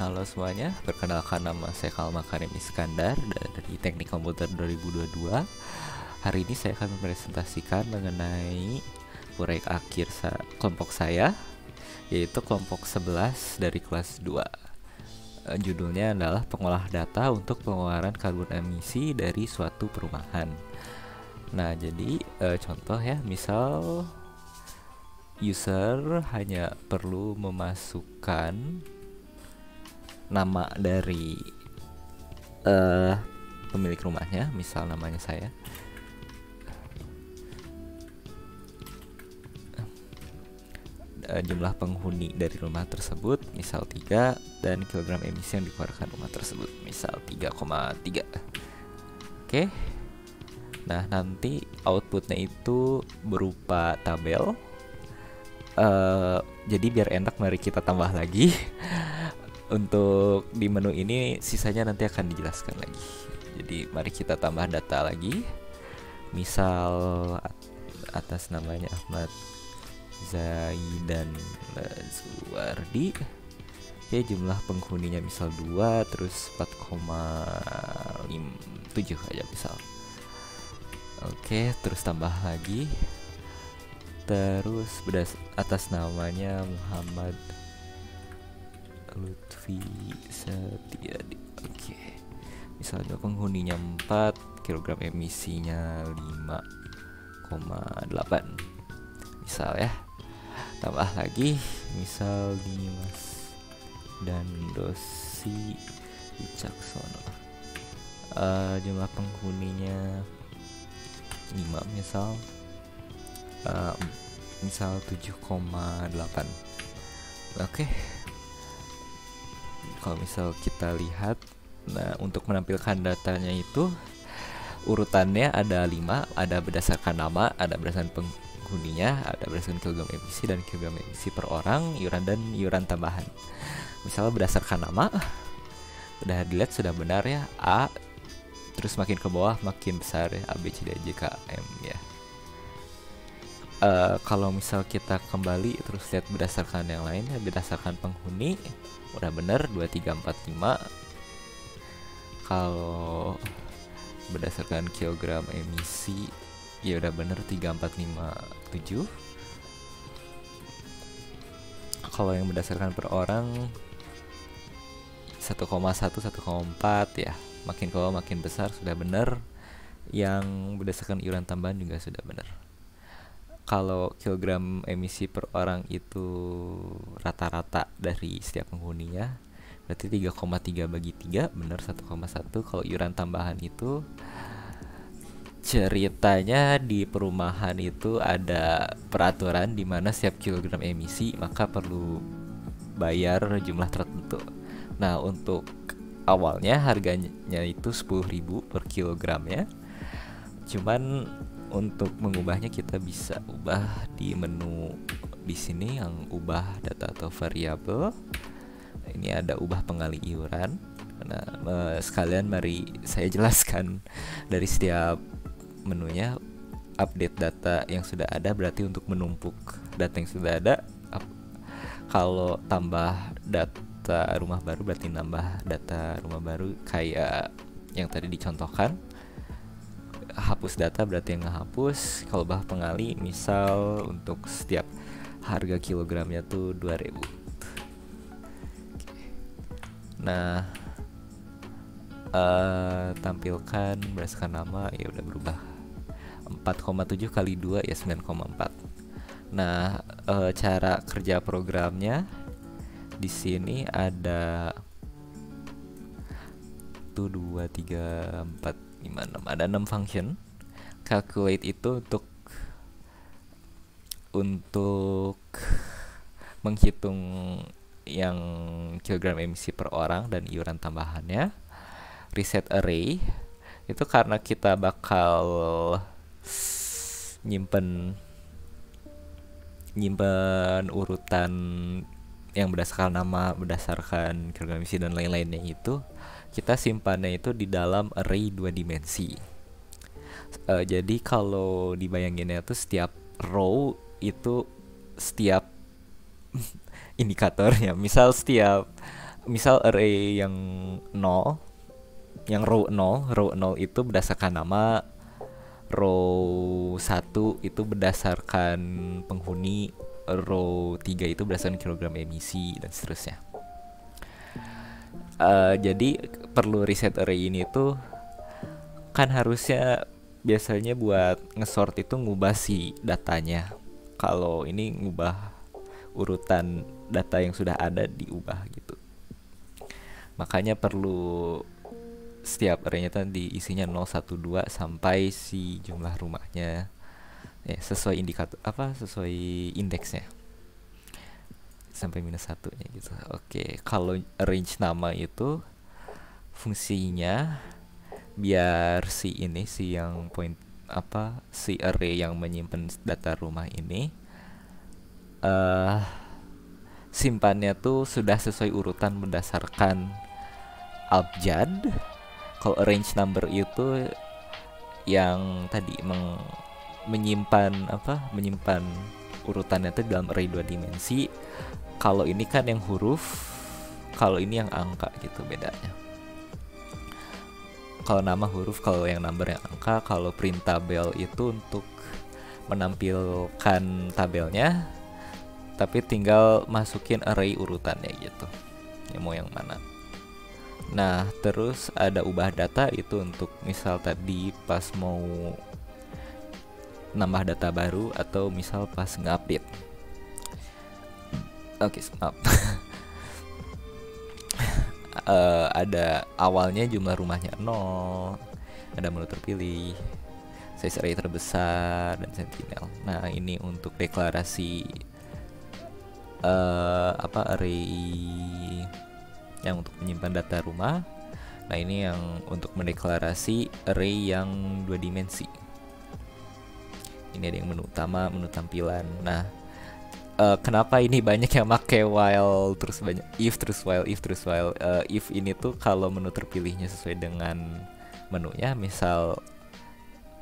Halo semuanya, perkenalkan nama saya Kalma Karim Iskandar dari Teknik Komputer 2022. Hari ini saya akan mempresentasikan mengenai proyek akhir kelompok saya, yaitu kelompok 11 dari kelas 2. Judulnya adalah pengolah data untuk pengeluaran karbon emisi dari suatu perumahan. Nah, jadi contoh ya, misal user hanya perlu memasukkan nama dari pemilik rumahnya, misal namanya saya. Jumlah penghuni dari rumah tersebut misal 3 dan kilogram emisi yang dikeluarkan rumah tersebut misal 3,3. Oke. Nah, nanti outputnya itu berupa tabel. Jadi biar enak, mari kita tambah lagi. Untuk di menu ini sisanya nanti akan dijelaskan lagi. Jadi mari kita tambah data lagi. Misal atas namanya Ahmad Zaidan Lazuardi. Ya, jumlah penghuninya misal 2, terus 4,7 aja misal. Oke, terus tambah lagi. Terus atas namanya Muhammad Lutfi Setiadi. Oke. Misalnya penghuninya 4, kilogram emisinya 5,8. Misal ya. Tambah lagi, misal Dimas dan Dosi Wicaksono. Jumlah penghuninya 5 misal. Misal 7,8. Oke. Kalau misal kita lihat, nah untuk menampilkan datanya itu urutannya ada 5, ada berdasarkan nama, ada berdasarkan penghuninya, ada berdasarkan kilogram emisi dan kilogram emisi per orang, iuran dan iuran tambahan. Misalnya berdasarkan nama, udah dilihat sudah benar ya, A, terus makin ke bawah makin besar ya, A, B, C, D, E, F, G, H, M ya. Kalau misal kita kembali terus lihat berdasarkan yang lain ya, berdasarkan penghuni udah bener 2, 3, 4, 5. Kalau berdasarkan kilogram emisi ya udah bener 3, 4, 5, 7. Kalau yang berdasarkan per orang 1,1, 1,4 ya, makin ke bawah makin besar sudah bener. Yang berdasarkan iuran tambahan juga sudah bener. Kalau kilogram emisi per orang itu rata-rata dari setiap penghuninya, berarti 3,3 bagi 3 benar 1,1. Kalau iuran tambahan itu ceritanya di perumahan itu ada peraturan di mana setiap kilogram emisi maka perlu bayar jumlah tertentu. Nah, untuk awalnya harganya itu 10.000 per kilogramnya. Cuman untuk mengubahnya kita bisa ubah di menu di sini yang ubah data atau variabel. Ini ada ubah pengali iuran. Nah, sekalian mari saya jelaskan dari setiap menunya. Update data yang sudah ada berarti untuk menumpuk data yang sudah ada. Kalau tambah data rumah baru berarti nambah data rumah baru kayak yang tadi dicontohkan. Hapus data berarti yang ngehapus. Kalau bah pengali misal untuk setiap harga kilogramnya tuh 2.000. Nah, tampilkan berdasarkan nama ya udah berubah 4,7 kali 2 ya 9,4. Nah, cara kerja programnya di sini ada tuh 2, 3, 4, 5, 6. Ada 6 function. Calculate itu untuk menghitung yang kilogram emisi per orang dan iuran tambahannya. Reset array itu karena kita bakal nyimpen urutan yang berdasarkan nama, berdasarkan kilogram emisi dan lain-lainnya itu, kita simpannya itu di dalam array 2 dimensi. Jadi kalau dibayanginnya tuh setiap row itu setiap indikatornya, misal setiap misal array yang nol, yang row 0 itu berdasarkan nama, row 1 itu berdasarkan penghuni, row 3 itu berdasarkan kilogram emisi, dan seterusnya. Jadi perlu reset array ini tuh kan harusnya biasanya buat ngesort itu ngubah si datanya. Kalau ini ngubah urutan data yang sudah ada diubah gitu. Makanya perlu setiap arraynya tadi isinya 0, 1, 2 sampai si jumlah rumahnya ya, sesuai indikator sesuai indeksnya sampai -1-nya gitu. Oke, kalau range nama itu fungsinya biar si yang point si array yang menyimpan data rumah ini simpannya tuh sudah sesuai urutan berdasarkan abjad. Kalau range number itu yang tadi menyimpan urutannya itu dalam array 2 dimensi. Kalau ini kan yang huruf, kalau ini yang angka gitu bedanya. Kalau nama huruf, kalau yang number yang angka. Kalau print tabel itu untuk menampilkan tabelnya, tapi tinggal masukin array urutannya gitu, ya mau yang mana. Nah, terus ada ubah data itu untuk misal tadi pas mau nambah data baru atau misal pas nge-update. Oke, maaf. Ada awalnya jumlah rumahnya 0, ada menu terpilih, size array terbesar, dan sentinel. Nah, ini untuk deklarasi array yang untuk menyimpan data rumah. Nah, ini yang untuk mendeklarasi array yang 2 dimensi. Ini ada yang menu utama, menu tampilan. Nah, kenapa ini banyak yang pakai while terus banyak if terus while. If ini tuh kalau menu terpilihnya sesuai dengan menunya. Misal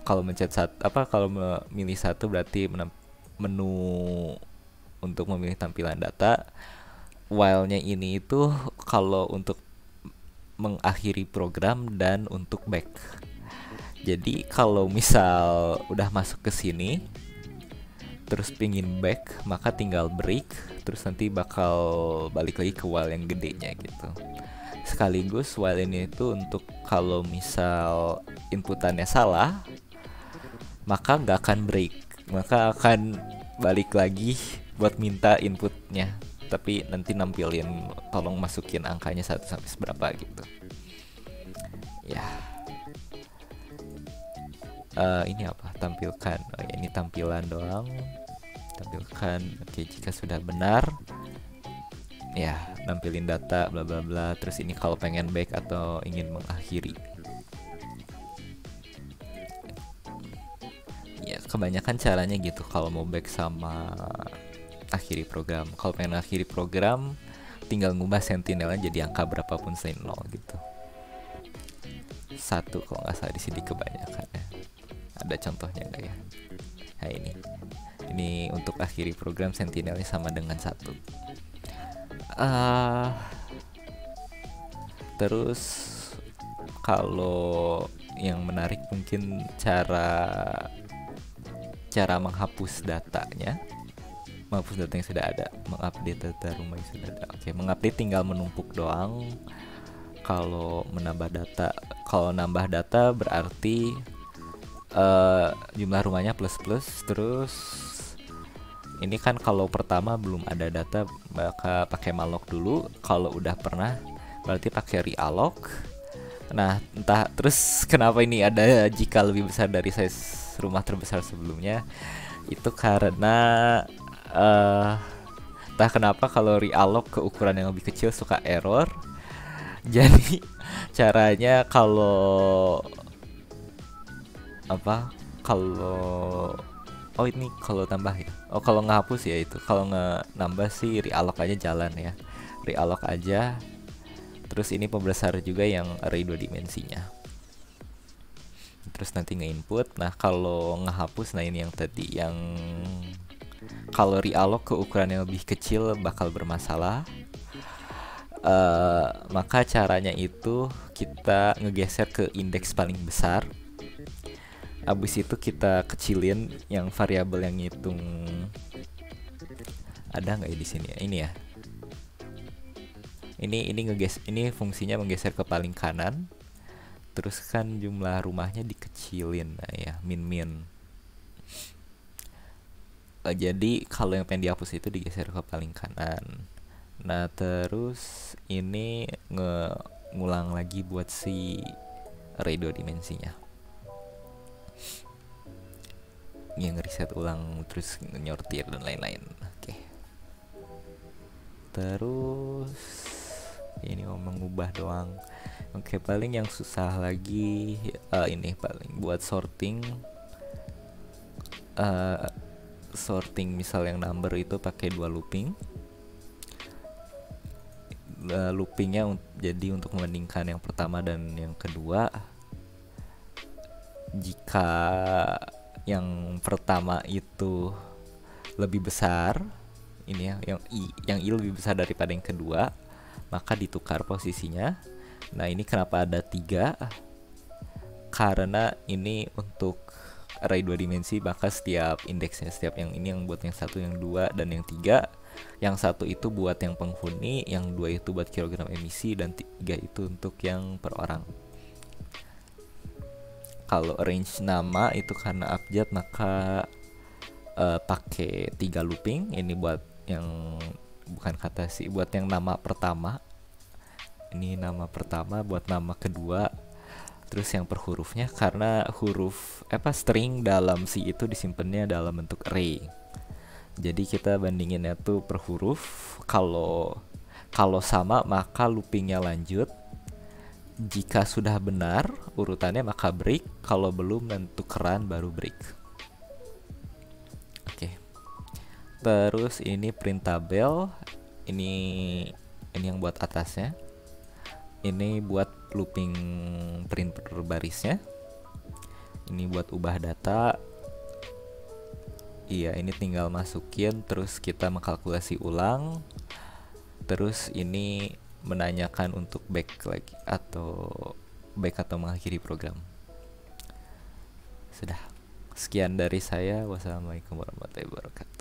kalau kalau memilih satu berarti menu untuk memilih tampilan data. While-nya ini itu kalau untuk mengakhiri program dan untuk back. Jadi kalau misal udah masuk ke sini terus pingin back, maka tinggal break, terus nanti bakal balik lagi ke while yang gedenya gitu. Sekaligus while ini itu untuk kalau misal inputannya salah, maka nggak akan break, maka akan balik lagi buat minta inputnya, tapi nanti nampilin tolong masukin angkanya 1 sampai seberapa gitu ya. Ini apa, tampilkan, ini tampilan doang, tampilkan. Oke, jika sudah benar ya nampilin data bla bla bla. Terus ini kalau pengen back atau ingin mengakhiri ya, kebanyakan caranya gitu kalau mau back sama akhiri program. Kalau pengen akhiri program tinggal ngubah sentinelnya jadi angka berapapun selain 0 gitu. 1 kalau nggak salah di sini kebanyakan ya. Ada contohnya nggak ya? Nah, ini untuk akhiri program sentinelnya sama dengan 1. Terus kalau yang menarik mungkin cara menghapus datanya, menghapus data yang sudah ada, mengupdate data rumah yang sudah ada. Oke, mengupdate tinggal menumpuk doang. Kalau nambah data berarti jumlah rumahnya plus. Terus ini kan kalau pertama belum ada data maka pakai malloc dulu. Kalau udah pernah berarti pakai realloc. Nah, entah terus kenapa ini ada jika lebih besar dari size rumah terbesar sebelumnya, itu karena entah kenapa kalau realloc ke ukuran yang lebih kecil suka error. Jadi caranya kalau ini kalau tambah ya. Kalau ngehapus ya itu. Kalau nambah sih realloc aja jalan ya. Realloc aja. Terus ini pembesar juga yang array 2 dimensinya. Terus nanti nge-input. Nah, kalau ngehapus, nah ini yang tadi yang kalau realloc ke ukuran yang lebih kecil bakal bermasalah. Maka caranya itu kita ngegeser ke indeks paling besar. Abis itu kita kecilin yang variabel yang ngitung. Ada nggak ya di sini ya? Ini ya. Ini fungsinya menggeser ke paling kanan. Terus kan jumlah rumahnya dikecilin, nah ya, min. Jadi kalau yang pengen dihapus itu digeser ke paling kanan. Nah terus ini ngulang lagi buat si array 2 dimensinya, yang reset ulang terus nyortir dan lain-lain. Oke. Terus ini mau mengubah doang. Oke, paling yang susah lagi ini paling buat sorting. Sorting misal yang number itu pakai 2 looping. Loopingnya jadi untuk membandingkan yang pertama dan yang kedua. Jika yang pertama itu lebih besar, ini ya, yang i lebih besar daripada yang kedua, maka ditukar posisinya. Nah ini kenapa ada 3? Karena ini untuk array 2 dimensi, maka setiap indeksnya, setiap yang ini yang buat yang 1, yang 2, dan yang 3. Yang 1 itu buat yang penghuni, yang 2 itu buat kilogram emisi, dan 3 itu untuk yang per orang. Kalau range nama itu karena abjad, maka pakai 3 looping. Ini buat yang bukan kata sih, buat yang nama pertama. Ini nama pertama, buat nama kedua. Terus yang per hurufnya karena huruf string dalam si itu disimpannya dalam bentuk array. Jadi kita bandinginnya tuh per huruf. Kalau sama maka loopingnya lanjut. Jika sudah benar urutannya maka break. Kalau belum dan tukeran baru break. Oke. Terus ini printable. Ini yang buat atasnya. Ini buat looping print per barisnya. Ini buat ubah data. Iya, ini tinggal masukin terus kita mengkalkulasi ulang. Terus ini menanyakan untuk back lagi atau mengakhiri program. Sudah. Sekian dari saya. Wassalamualaikum warahmatullahi wabarakatuh.